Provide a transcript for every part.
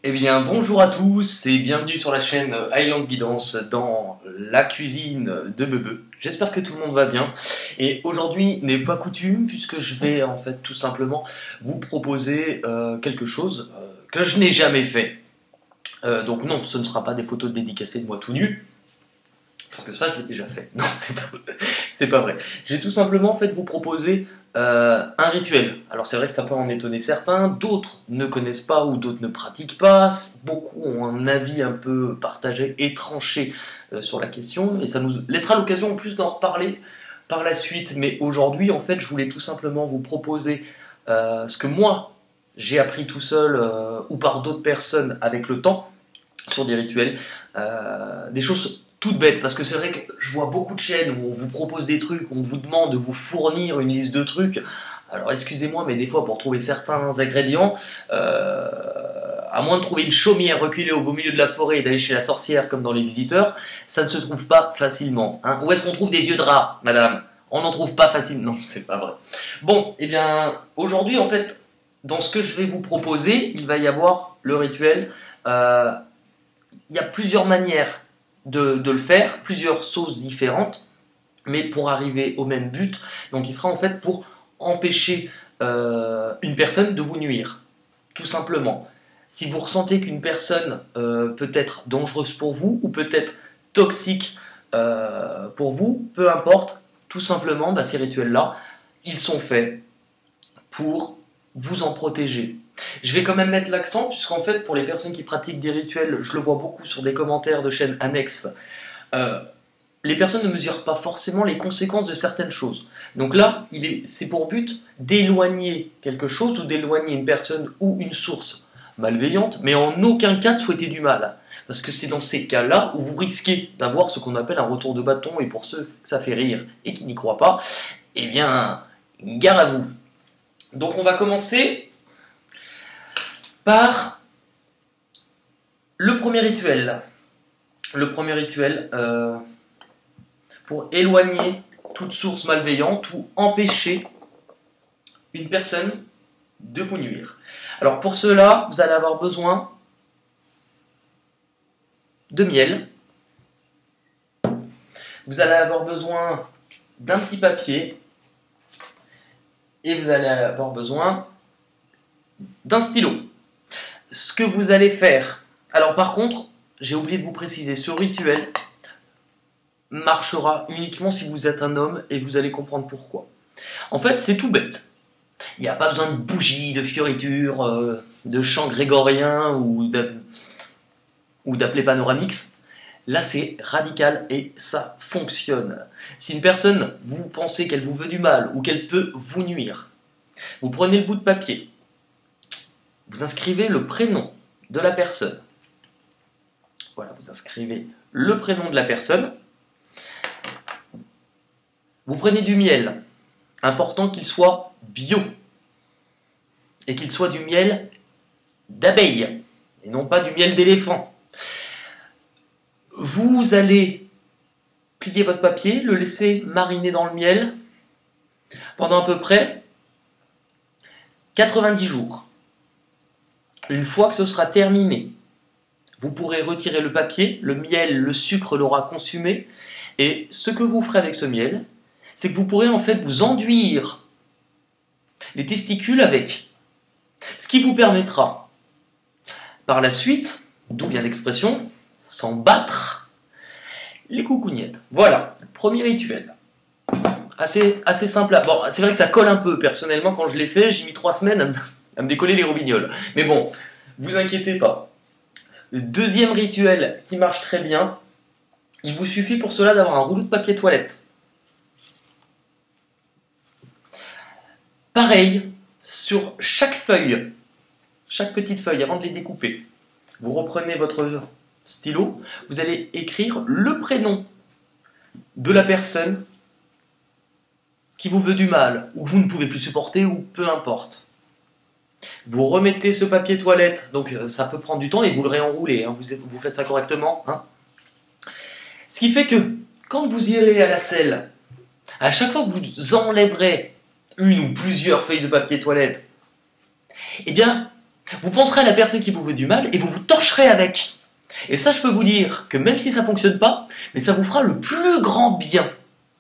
Eh bien, bonjour à tous et bienvenue sur la chaîne Highland Guidance dans la cuisine de Bebe. J'espère que tout le monde va bien. Et aujourd'hui n'est pas coutume puisque je vais en fait tout simplement vous proposer quelque chose que je n'ai jamais fait. Donc non, ce ne sera pas des photos dédicacées de moi tout nu. Parce que ça, je l'ai déjà fait. Non, c'est pas vrai. Je vais tout simplement en fait vous proposer un rituel. Alors c'est vrai que ça peut en étonner certains, d'autres ne connaissent pas ou d'autres ne pratiquent pas. Beaucoup ont un avis un peu partagé et tranché sur la question, et ça nous laissera l'occasion en plus d'en reparler par la suite. Mais aujourd'hui, en fait, je voulais tout simplement vous proposer ce que moi j'ai appris tout seul ou par d'autres personnes avec le temps sur des rituels, des choses toute bête, parce que c'est vrai que je vois beaucoup de chaînes où on vous propose des trucs, on vous demande de vous fournir une liste de trucs. Alors excusez-moi, mais des fois pour trouver certains ingrédients, à moins de trouver une chaumière reculée au beau milieu de la forêt et d'aller chez la sorcière comme dans Les Visiteurs, ça ne se trouve pas facilement. Hein. Où est-ce qu'on trouve des yeux de rat, madame? On n'en trouve pas facilement. Non, c'est pas vrai. Bon, eh bien, aujourd'hui en fait, dans ce que je vais vous proposer, il va y avoir le rituel. Il y a plusieurs manières de le faire, plusieurs sauces différentes, mais pour arriver au même but. Donc il sera en fait pour empêcher une personne de vous nuire, tout simplement. Si vous ressentez qu'une personne peut être dangereuse pour vous, ou peut-être toxique pour vous, peu importe, tout simplement, ces rituels-là, ils sont faits pour vous en protéger. Je vais quand même mettre l'accent, puisqu'en fait, pour les personnes qui pratiquent des rituels, je le vois beaucoup sur des commentaires de chaînes annexes, les personnes ne mesurent pas forcément les conséquences de certaines choses. Donc là, c'est pour but d'éloigner quelque chose, ou d'éloigner une personne ou une source malveillante, mais en aucun cas de souhaiter du mal. Parce que c'est dans ces cas-là où vous risquez d'avoir ce qu'on appelle un retour de bâton, et pour ceux que ça fait rire et qui n'y croient pas, eh bien, gare à vous. Donc on va commencer par le premier rituel. Le premier rituel pour éloigner toute source malveillante ou empêcher une personne de vous nuire. Alors pour cela, vous allez avoir besoin de miel. Vous allez avoir besoin d'un petit papier. Et vous allez avoir besoin d'un stylo. Ce que vous allez faire... Alors par contre, j'ai oublié de vous préciser, ce rituel marchera uniquement si vous êtes un homme, et vous allez comprendre pourquoi. En fait, c'est tout bête. Il n'y a pas besoin de bougies, de fioritures, de chants grégoriens ou d'appelés panoramix. Là, c'est radical et ça fonctionne. Si une personne, vous pensez qu'elle vous veut du mal ou qu'elle peut vous nuire, vous prenez le bout de papier, vous inscrivez le prénom de la personne. Voilà, vous inscrivez le prénom de la personne. Vous prenez du miel, important qu'il soit bio, et qu'il soit du miel d'abeille, et non pas du miel d'éléphant. Vous allez plier votre papier, le laisser mariner dans le miel pendant à peu près 90 jours. Une fois que ce sera terminé, vous pourrez retirer le papier, le miel, le sucre l'aura consumé, et ce que vous ferez avec ce miel, c'est que vous pourrez en fait vous enduire les testicules avec. Ce qui vous permettra, par la suite, d'où vient l'expression, s'en battre les coucougnettes. Voilà, premier rituel. Assez simple. Bon, c'est vrai que ça colle un peu. Personnellement, quand je l'ai fait, j'ai mis 3 semaines à me décoller les robignoles. Mais bon, vous inquiétez pas. Le deuxième rituel qui marche très bien, il vous suffit pour cela d'avoir un rouleau de papier toilette. Pareil, sur chaque feuille, chaque petite feuille, avant de les découper, vous reprenez votre stylo, vous allez écrire le prénom de la personne qui vous veut du mal, ou que vous ne pouvez plus supporter, ou peu importe. Vous remettez ce papier toilette, donc ça peut prendre du temps, et vous le réenroulez, hein, vous faites ça correctement. Hein. Ce qui fait que, quand vous irez à la selle, à chaque fois que vous enlèverez une ou plusieurs feuilles de papier toilette, eh bien, Vous penserez à la personne qui vous veut du mal et vous vous torcherez avec. Et ça, je peux vous dire que même si ça ne fonctionne pas, mais ça vous fera le plus grand bien.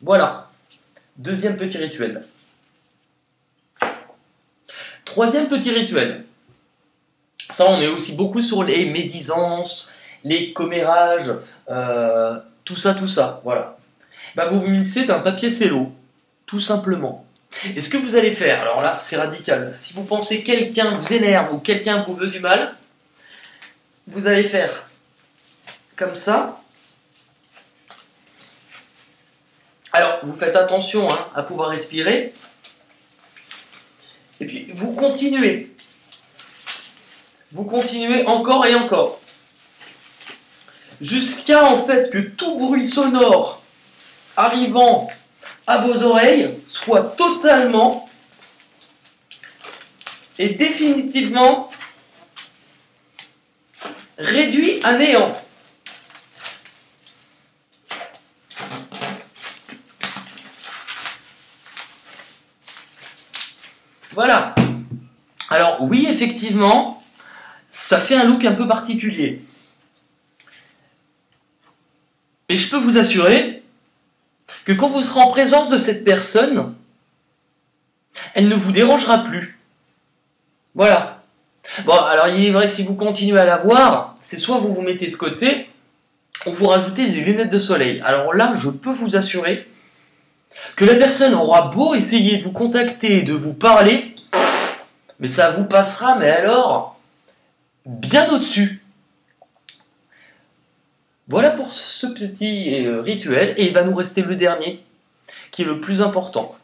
Voilà. Deuxième petit rituel. Troisième petit rituel. Ça, on est aussi beaucoup sur les médisances, les commérages, tout ça, voilà. Bah, vous vous munissez d'un papier cello, tout simplement. Et ce que vous allez faire, alors là, c'est radical. Si vous pensez que quelqu'un vous énerve ou quelqu'un vous veut du mal, vous allez faire comme ça. Alors, vous faites attention à pouvoir respirer. Et puis, vous continuez. Vous continuez encore et encore. Jusqu'à, en fait, que tout bruit sonore arrivant à vos oreilles soit totalement et définitivement réduit à néant. Voilà. Alors oui, effectivement, ça fait un look un peu particulier. Et je peux vous assurer que quand vous serez en présence de cette personne, elle ne vous dérangera plus. Voilà. Bon, alors il est vrai que si vous continuez à la voir, c'est soit vous vous mettez de côté, ou vous rajoutez des lunettes de soleil. Alors là, je peux vous assurer que la personne aura beau essayer de vous contacter, de vous parler, mais ça vous passera, mais alors, bien au-dessus. Voilà pour ce petit rituel, et il va nous rester le dernier, qui est le plus important.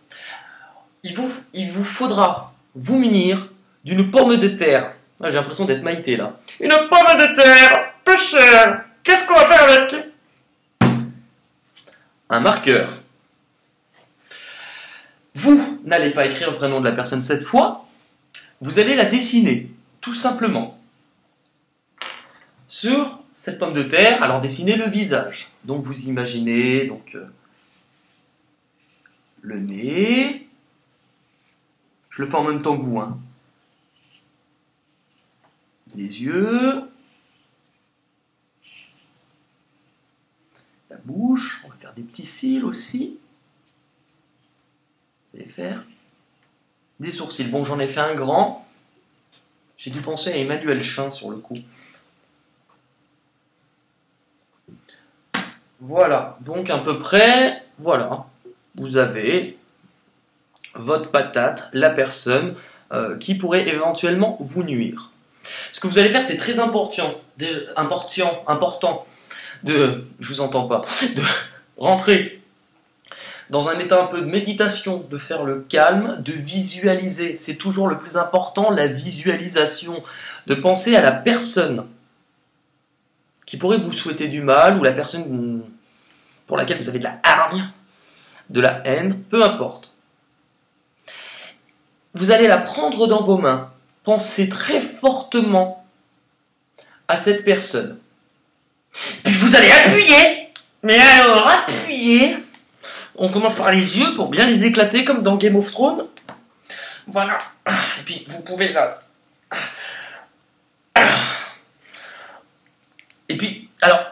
Il vous faudra vous munir d'une pomme de terre. Ah, j'ai l'impression d'être Maïté là. Une pomme de terre, peu chère. Qu'est-ce qu'on va faire avec? Un marqueur. Vous n'allez pas écrire le prénom de la personne cette fois, vous allez la dessiner, tout simplement. Sur cette pomme de terre, alors dessinez le visage. Donc vous imaginez le nez. Je le fais en même temps que vous. Les yeux. La bouche. On va faire des petits cils aussi. Vous allez faire des sourcils. Bon, j'en ai fait un grand. J'ai dû penser à Emmanuel Chin sur le coup. Voilà, donc à peu près, voilà, vous avez votre patate, la personne qui pourrait éventuellement vous nuire. Ce que vous allez faire, c'est très important de, je vous entends pas, de rentrer dans un état un peu de méditation, de faire le calme, de visualiser. C'est toujours le plus important, la visualisation, de penser à la personne qui pourrait vous souhaiter du mal, ou la personne pour laquelle vous avez de la hargne, de la haine, peu importe. Vous allez la prendre dans vos mains. Pensez très fortement à cette personne. Puis vous allez appuyer. Mais alors, appuyez. On commence par les yeux pour bien les éclater, comme dans Game of Thrones. Voilà. Et puis, vous pouvez là. Et puis, alors,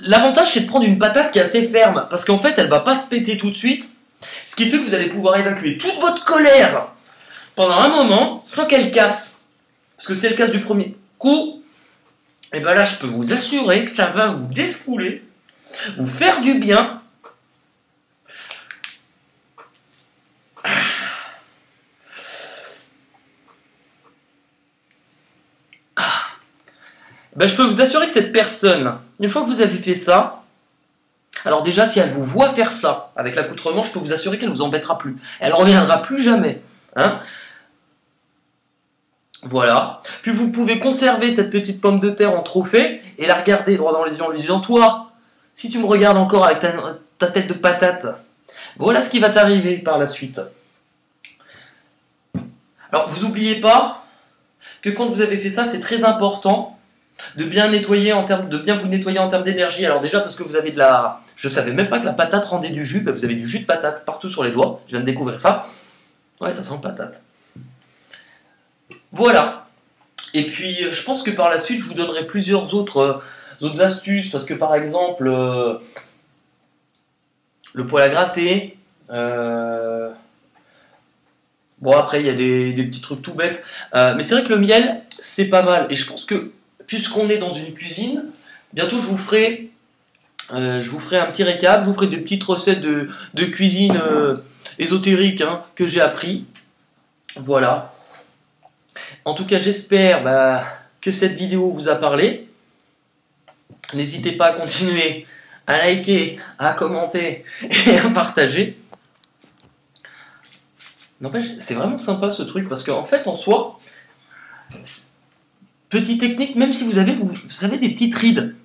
l'avantage, c'est de prendre une patate qui est assez ferme. Parce qu'en fait, elle va pas se péter tout de suite. Ce qui fait que vous allez pouvoir évacuer toute votre colère pendant un moment sans qu'elle casse. Parce que si elle casse du premier coup, et ben là, je peux vous assurer que ça va vous défouler, vous faire du bien. Ben, je peux vous assurer que cette personne, une fois que vous avez fait ça, alors déjà, si elle vous voit faire ça avec l'accoutrement, je peux vous assurer qu'elle ne vous embêtera plus. Elle ne reviendra plus jamais. Voilà. Puis vous pouvez conserver cette petite pomme de terre en trophée et la regarder droit dans les yeux en lui disant « Toi, si tu me regardes encore avec ta tête de patate, voilà ce qui va t'arriver par la suite. » Alors, vous n'oubliez pas que quand vous avez fait ça, c'est très important de bien nettoyer de bien vous nettoyer en termes d'énergie. Alors déjà parce que vous avez de la... Je savais même pas que la patate rendait du jus. Ben, vous avez du jus de patate partout sur les doigts. Je viens de découvrir ça. Ouais, ça sent patate. Voilà. Et puis, je pense que par la suite, je vous donnerai plusieurs autres astuces, parce que par exemple, le poêle à gratter. Bon, après, il y a des petits trucs tout bêtes. Mais c'est vrai que le miel, c'est pas mal. Et je pense que, puisqu'on est dans une cuisine, bientôt je vous ferai un petit récap. Je vous ferai des petites recettes de cuisine ésotérique hein, que j'ai appris. Voilà. En tout cas, j'espère que cette vidéo vous a parlé. N'hésitez pas à continuer à liker, à commenter et à partager. N'empêche, c'est vraiment sympa ce truc parce qu'en fait, en soi, petite technique, même si vous avez des petites rides,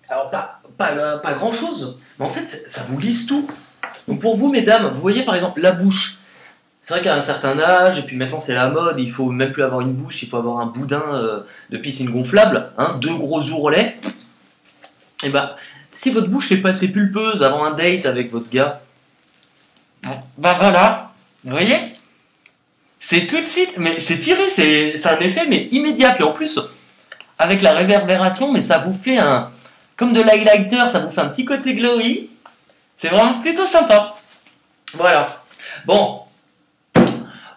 alors pas grand chose, mais en fait, ça vous lisse tout. Donc pour vous, mesdames, vous voyez par exemple la bouche. C'est vrai qu'à un certain âge, et puis maintenant c'est la mode, il faut même plus avoir une bouche, il faut avoir un boudin de piscine gonflable, hein, 2 gros ourlets. Et si votre bouche est pas assez pulpeuse avant un date avec votre gars, voilà, vous voyez, c'est tout de suite, mais c'est tiré, c'est un effet mais immédiat. Puis en plus, avec la réverbération, mais ça vous fait comme de l'highlighter, ça vous fait un petit côté glowy. C'est vraiment plutôt sympa. Voilà. Bon,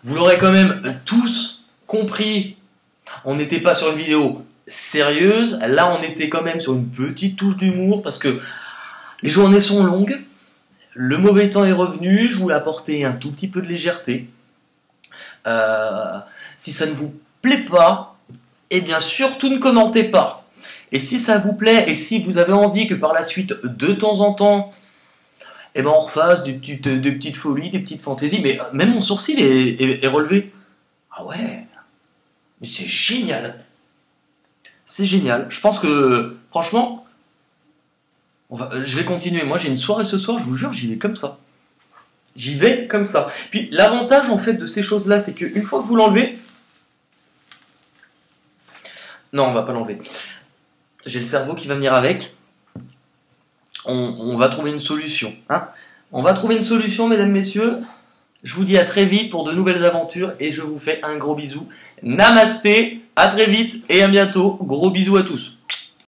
vous l'aurez quand même tous compris. On n'était pas sur une vidéo sérieuse. Là, on était quand même sur une petite touche d'humour parce que les journées sont longues. Le mauvais temps est revenu. Je voulais apporter un tout petit peu de légèreté. Si ça ne vous plaît pas, eh bien surtout ne commentez pas. Et si ça vous plaît et si vous avez envie que par la suite, de temps en temps, eh ben on refasse des petites folies, des petites fantaisies, mais même mon sourcil est relevé. Ah ouais, mais c'est génial. C'est génial. Je pense que, franchement, je vais continuer. Moi, j'ai une soirée ce soir, je vous jure, j'y vais comme ça. J'y vais comme ça. Puis, l'avantage, en fait, de ces choses-là, c'est qu'une fois que vous l'enlevez... Non, on va pas l'enlever. J'ai le cerveau qui va venir avec. On va trouver une solution. Hein, on va trouver une solution, mesdames, messieurs. Je vous dis à très vite pour de nouvelles aventures et je vous fais un gros bisou. Namasté, à très vite et à bientôt. Gros bisous à tous.